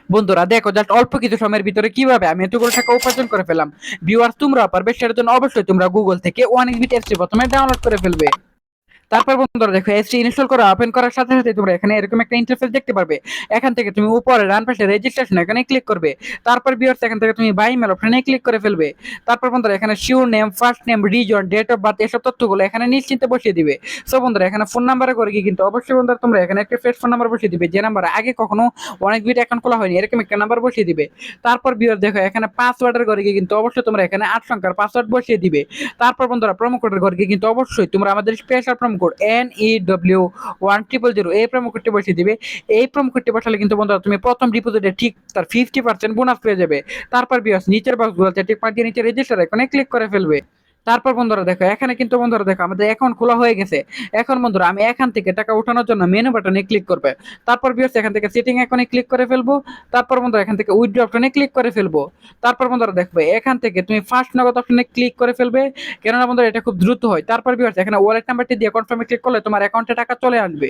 বন্ধুরা দেখো জাস্ট অল্প কিছু সময়ের ভিতরে কিভাবে আমি এতগুলো টাকা উপার্জন করে ফেলাম। ভিউয়ার্স তোমরা পারবে, সেটার জন্য অবশ্যই তোমরা গুগল থেকে ওয়ানিক্সবিট অ্যাপসটি প্রথমে ডাউনলোড করে ফেলবে। তারপর বন্ধুরা দেখো এসটি ইনস্টল করা ওপেন করার সাথে সাথে তোমরা এখানে এরকম একটা ইন্টারফেস দেখতে পারবে। এখান থেকে তুমি উপরে ডান পাশে রেজিস্ট্রেশন এখানে ক্লিক করবে। তারপর ভিউয়ার্স এখান থেকে তুমি বাই মেল অপশনে ক্লিক করে ফেলবে। তারপর বন্ধুরা এখানে surname, first name, reason, date of birth এসব তথ্যগুলো এখানে নিশ্চিন্তে বসিয়ে দিবে। সো বন্ধুরা এখানে ফোন নাম্বারে করে কি কিন্তু অবশ্যই বন্ধুরা তোমরা এখানে একটা ফ্রেশ ফোন নাম্বার বসিয়ে দিবে, যে নাম্বার আগে কখনো অনেক বিট অ্যাকাউন্ট খোলা হয়নি এরকম একটা নাম্বার বসিয়ে দিবে। তারপর ভিউয়ার্স দেখো এখানে পাসওয়ার্ডের করে কি কিন্তু অবশ্যই তোমরা এখানে 8 সংখ্যার পাসওয়ার্ড বসিয়ে দিবে। তারপর বন্ধুরা প্রোমো কোডের ঘরে কিন্তু অবশ্যই তোমরা আমাদের স্পেশাল প্রোমো কোড NEW1000 এই প্রোমো কোডটি বসিয়ে দিবে। এই প্রোমো কোডটি বসালে কিন্তু বন্ধুরা তুমি প্রথম ডিপোজিটে ঠিক তার 50% বোনাস পেয়ে যাবে। তারপর বিয়াস নিচের বক্সগুলোতে টিক মার্ক দিয়ে নিচে রেজিস্টার এখানে ক্লিক করে ফেলবে। তারপর বন্ধুরা দেখো এখানে কিন্তু বন্ধুরা দেখো আমাদের অ্যাকাউন্ট খোলা হয়ে গেছে। এখন বন্ধুরা আমি এখান থেকে টাকা ওঠানোর জন্য মেনু বাটনে ক্লিক করবে। তারপর বিয়াস এখান থেকে সেটিং আইকনে ক্লিক করে ফেলবো। তারপর বন্ধুরা এখান থেকে উইথড্র অপশনে ক্লিক করে ফেলবো। তারপর বন্ধুরা দেখবে এখান থেকে তুমি ফার্স্ট নগদ অপশনে ক্লিক করে ফেলবে, কেননা বন্ধুরা এটা খুব দ্রুত হয়। তারপর বিয়াস এখানে ওয়ালেট নাম্বারটি দিয়ে কনফার্মে ক্লিক করলে তোমার অ্যাকাউন্টে টাকা চলে আসবে।